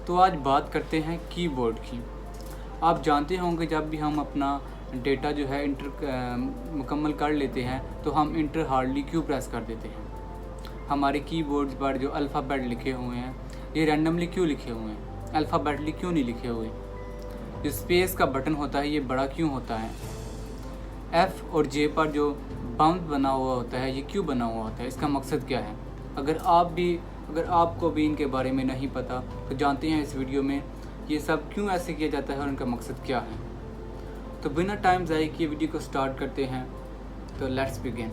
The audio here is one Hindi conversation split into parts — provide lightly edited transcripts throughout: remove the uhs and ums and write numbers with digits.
तो आज बात करते हैं कीबोर्ड की। आप जानते होंगे जब भी हम अपना डेटा जो है मुकम्मल कर लेते हैं तो हम इंटर हार्डली क्यों प्रेस कर देते हैं। हमारे कीबोर्ड पर जो अल्फ़ाबेट लिखे हुए हैं ये रैंडमली क्यों लिखे हुए हैं, अल्फ़ाबेटली क्यों नहीं लिखे हुए। जो स्पेस का बटन होता है ये बड़ा क्यों होता है। F और J पर जो बाउंस बना हुआ होता है ये क्यों बना हुआ होता है, इसका मकसद क्या है। अगर आपको भी इनके बारे में नहीं पता तो जानते हैं इस वीडियो में ये सब क्यों ऐसे किया जाता है और इनका मकसद क्या है। तो बिना टाइम ज़ाया किए वीडियो को स्टार्ट करते हैं। तो लेट्स बिगिन।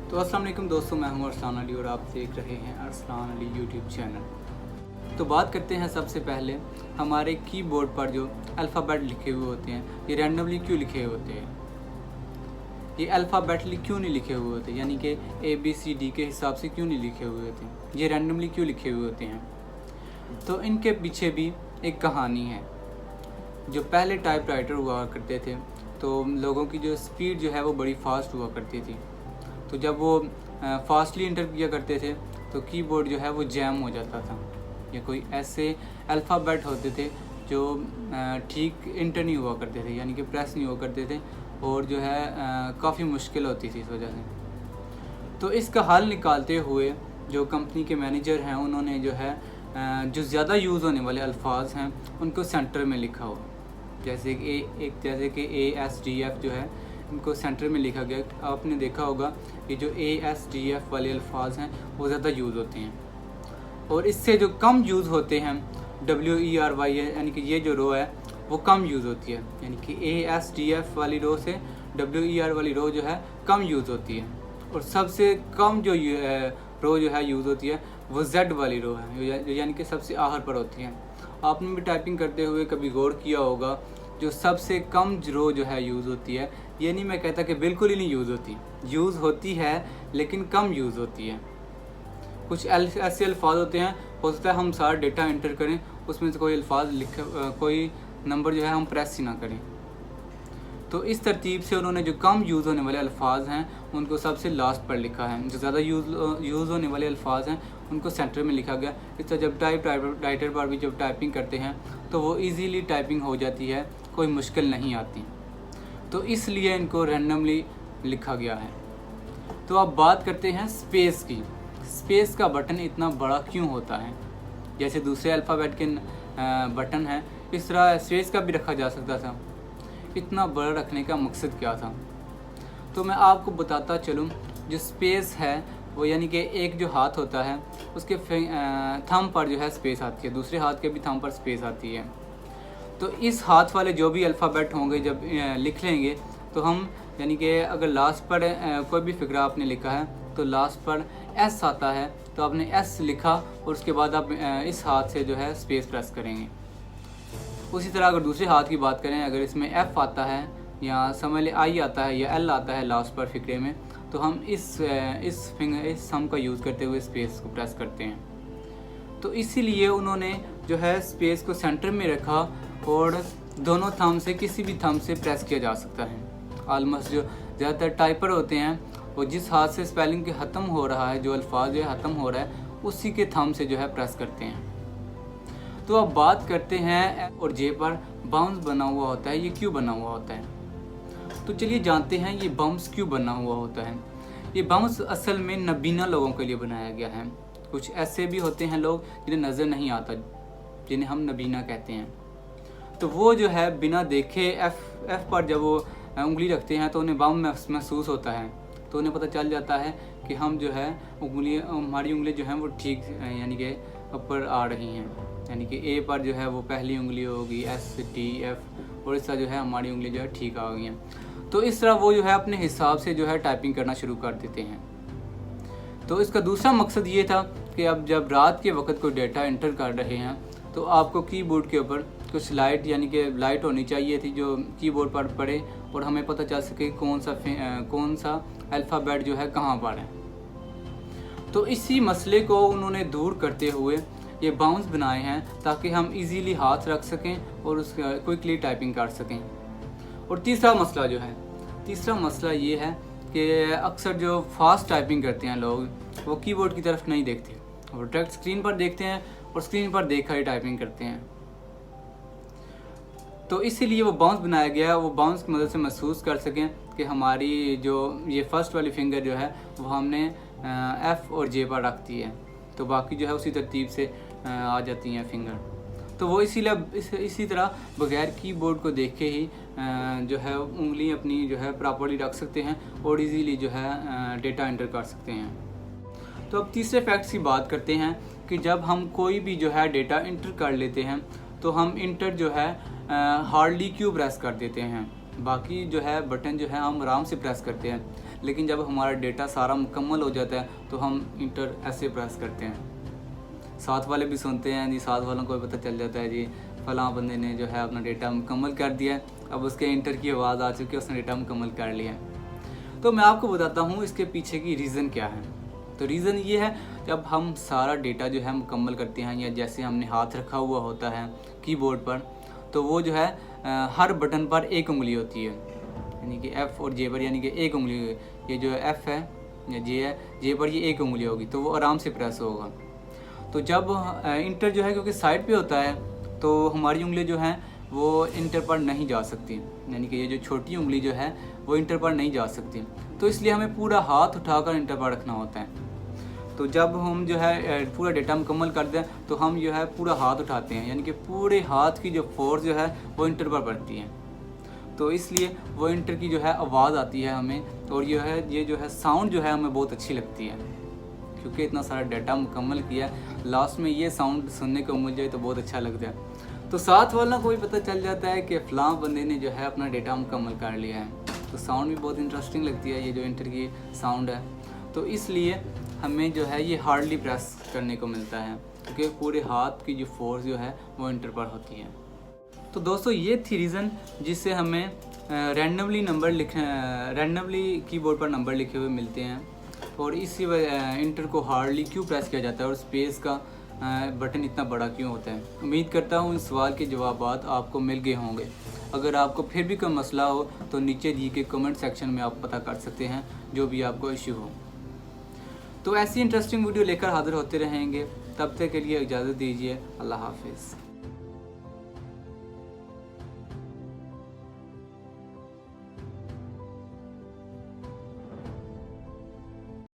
तो अस्सलाम वालेकुम दोस्तों, मैं हूं अरसलान अली और आप देख रहे हैं अरसलान अली यूट्यूब चैनल। तो बात करते हैं सबसे पहले हमारे कीबोर्ड पर जो अल्फ़ाबेट लिखे हुए होते हैं ये रैंडमली क्यों लिखे हुए होते हैं। ये अल्फ़ाबेटली क्यों नहीं लिखे हुए होते, यानी कि ABCD के हिसाब से क्यों नहीं लिखे हुए होते, ये रैंडमली क्यों लिखे हुए होते हैं। तो इनके पीछे भी एक कहानी है। जो पहले टाइपराइटर हुआ करते थे तो लोगों की जो स्पीड जो है वो बड़ी फास्ट हुआ करती थी। तो जब वो फास्टली इंटर किया करते थे तो कीबोर्ड जो है वो जैम हो जाता था, या कोई ऐसे अल्फ़ाबेट होते थे जो ठीक इंटर नहीं हुआ करते थे, यानी कि प्रेस नहीं हुआ करते थे और जो है काफ़ी मुश्किल होती थी इस वजह से। तो इसका हल निकालते हुए जो कंपनी के मैनेजर हैं उन्होंने जो है जो ज़्यादा यूज़ होने वाले अल्फाज हैं उनको सेंटर में लिखा हो, जैसे कि ASDF जो है इनको सेंटर में लिखा गया। आपने देखा होगा कि जो ASDF वाले अल्फाज हैं वो ज़्यादा यूज़ होते हैं, और इससे जो कम यूज़ होते हैं WERY यानी कि ये जो रो है वो कम यूज़ होती है, यानी कि ASDF वाली रो से WER वाली रो जो है कम यूज़ होती है। और सबसे कम जो रो जो है यूज़ होती है वो Z वाली रो है, यानी कि सबसे आखिर पर होती है। आपने भी टाइपिंग करते हुए कभी गौर किया होगा जो सबसे कम रो जो है यूज़ होती है, ये नहीं मैं कहता कि बिल्कुल ही नहीं यूज़ होती है लेकिन कम यूज़ होती है। कुछ ऐसे अल्फाज होते हैं, हो सकता है हम सारा डेटा एंटर करें उसमें से कोई नंबर जो है हम प्रेस ही ना करें। तो इस तरतीब से उन्होंने जो कम यूज़ होने वाले अल्फाज हैं उनको सबसे लास्ट पर लिखा है, जो ज़्यादा यूज़ होने वाले अल्फाज हैं उनको सेंटर में लिखा गया। इस तरह जब टाइपराइटर पर भी जब टाइपिंग करते हैं तो वो इजीली टाइपिंग हो जाती है, कोई मुश्किल नहीं आती। तो इसलिए इनको रैंडमली लिखा गया है। तो अब बात करते हैं स्पेस की। स्पेस का बटन इतना बड़ा क्यों होता है। जैसे दूसरे अल्फ़ाबेट के बटन हैं इस तरह स्पेस का भी रखा जा सकता था। इतना बड़ा रखने का मकसद क्या था, तो मैं आपको बताता चलूँ। जो स्पेस है वो यानी कि एक जो हाथ होता है उसके थंब पर जो है स्पेस आती है, दूसरे हाथ के भी थंब पर स्पेस आती है। तो इस हाथ वाले जो भी अल्फ़ाबेट होंगे जब लिख लेंगे तो हम, यानी कि अगर लास्ट पर कोई भी फिगरा आपने लिखा है तो लास्ट पर S आता है तो आपने S लिखा और उसके बाद आप इस हाथ से जो है स्पेस प्रेस करेंगे। उसी तरह अगर दूसरे हाथ की बात करें, अगर इसमें F आता है या समझ ले I आता है या L आता है लास्ट पर फिक्रे में, तो हम इस थंब का यूज़ करते हुए स्पेस को प्रेस करते हैं। तो इसीलिए उन्होंने जो है स्पेस को सेंटर में रखा और दोनों थंब से किसी भी थंब से प्रेस किया जा सकता है। ऑलमोस्ट जो ज़्यादातर टाइपर होते हैं वो जिस हाथ से स्पेलिंग के ख़त्म हो रहा है, जो अल्फाज जो ख़त्म हो रहा है उसी के थंब से जो है प्रेस करते हैं। तो अब बात करते हैं F और J पर बाउंस बना हुआ होता है, ये क्यों बना हुआ होता है। तो चलिए जानते हैं ये बाउंस क्यों बना हुआ होता है। ये बाउंस असल में नबीना लोगों के लिए बनाया गया है। कुछ ऐसे भी होते हैं लोग जिन्हें नज़र नहीं आता, जिन्हें हम नबीना कहते हैं। तो वो जो है बिना देखे F पर जब वो उंगली रखते हैं तो उन्हें बाउंस महसूस होता है, तो उन्हें पता चल जाता है कि हम जो है हमारी उंगली जो है वो ठीक यानी कि ऊपर आ रही हैं, यानी कि A पर जो है वो पहली उंगली होगी, S T F, और इस तरह जो है हमारी उंगली जो है ठीक आ गई हैं। तो इस तरह वो जो है अपने हिसाब से जो है टाइपिंग करना शुरू कर देते हैं। तो इसका दूसरा मकसद ये था कि अब जब रात के वक्त कोई डेटा एंटर कर रहे हैं तो आपको कीबोर्ड के ऊपर कुछ लाइट, यानी कि लाइट होनी चाहिए थी जो कीबोर्ड पर पड़े और हमें पता चल सके कौन सा अल्फ़ाबेट जो है कहाँ पर है। तो इसी मसले को उन्होंने दूर करते हुए ये बाउंस बनाए हैं ताकि हम इजीली हाथ रख सकें और उस क्विकली टाइपिंग कर सकें। और तीसरा मसला ये है कि अक्सर जो फास्ट टाइपिंग करते हैं लोग, वो कीबोर्ड की तरफ नहीं देखते, वो डायरेक्ट स्क्रीन पर देखते हैं और स्क्रीन पर देखकर ही टाइपिंग करते हैं। तो इसीलिए वो बाउंस बनाया गया है, वो बाउंस की मदद से महसूस कर सकें कि हमारी जो ये फर्स्ट वाली फिंगर जो है वो हमने F और J पर रख दी है, तो बाकी जो है उसी तरतीब से आ जाती हैं फिंगर। तो वो इसीलिए इसी तरह बगैर कीबोर्ड को देखे ही जो है उंगली अपनी जो है प्रॉपर्ली रख सकते हैं और इजीली जो है डेटा एंटर कर सकते हैं। तो अब तीसरे फैक्ट्स की बात करते हैं कि जब हम कोई भी जो है डेटा इंटर कर लेते हैं तो हम इंटर जो है हार्डली क्यों प्रेस कर देते हैं। बाकी जो है बटन जो है हम आराम से प्रेस करते हैं, लेकिन जब हमारा डेटा सारा मुकम्मल हो जाता है तो हम इंटर ऐसे प्रेस करते हैं। साथ वाले भी सुनते हैं जी, साथ वालों को भी पता चल जाता है जी फलां बंदे ने जो है अपना डेटा मुकम्मल कर दिया है, अब उसके इंटर की आवाज़ आ चुकी है, उसने डेटा मुकम्मल कर लिया है। तो मैं आपको बताता हूँ इसके पीछे की रीज़न क्या है। तो रीज़न ये है, जब हम सारा डेटा जो है मुकम्मल करते हैं या जैसे हमने हाथ रखा हुआ होता है कीबोर्ड पर, तो वो जो है हर बटन पर एक उंगली होती है, यानी कि F और J पर, यानी कि एक उंगली, ये जो F है या J है, J पर ये एक उंगली होगी तो वो आराम से प्रेस होगा। तो जब इंटर जो है क्योंकि साइड पे होता है तो हमारी उंगली जो है वो इंटर पर नहीं जा सकती, यानी कि ये जो छोटी उंगली जो है वो इंटर पर नहीं जा सकती, तो इसलिए हमें पूरा हाथ उठाकर इंटर पर रखना होता है। तो जब हम जो है पूरा डेटा मुकम्मल कर दें तो हम जो है पूरा हाथ उठाते हैं, यानी कि पूरे हाथ की जो फोर्स जो है वो इंटर पर पड़ती है, तो इसलिए वो इंटर की जो है आवाज़ आती है हमें, और ये जो है साउंड जो है हमें बहुत अच्छी लगती है, क्योंकि इतना सारा डाटा मुकम्मल किया, लास्ट में ये साउंड सुनने को मिल जाए तो बहुत अच्छा लगता है। तो साथ वालों को भी पता चल जाता है कि फ़लाँ बंदे ने जो है अपना डेटा मुकम्मल कर लिया है, तो साउंड भी बहुत इंटरेस्टिंग लगती है ये जो इंटर की साउंड है। तो इसलिए हमें जो है ये हार्डली प्रेस करने को मिलता है, क्योंकि पूरे हाथ की जो फोर्स जो है वो इंटर पर होती है। तो दोस्तों ये थी रीज़न जिससे हमें रैंडमली कीबोर्ड पर नंबर लिखे हुए मिलते हैं, और इसी इंटर को हार्डली क्यों प्रेस किया जाता है और स्पेस का बटन इतना बड़ा क्यों होता है। उम्मीद करता हूँ इस सवाल के जवाब आपको मिल गए होंगे। अगर आपको फिर भी कोई मसला हो तो नीचे दिए के कमेंट सेक्शन में आप पता कर सकते हैं जो भी आपको इश्यू हो। तो ऐसी इंटरेस्टिंग वीडियो लेकर हाजिर होते रहेंगे, तब तक के लिए इजाज़त दीजिए। अल्लाह हाफिज़।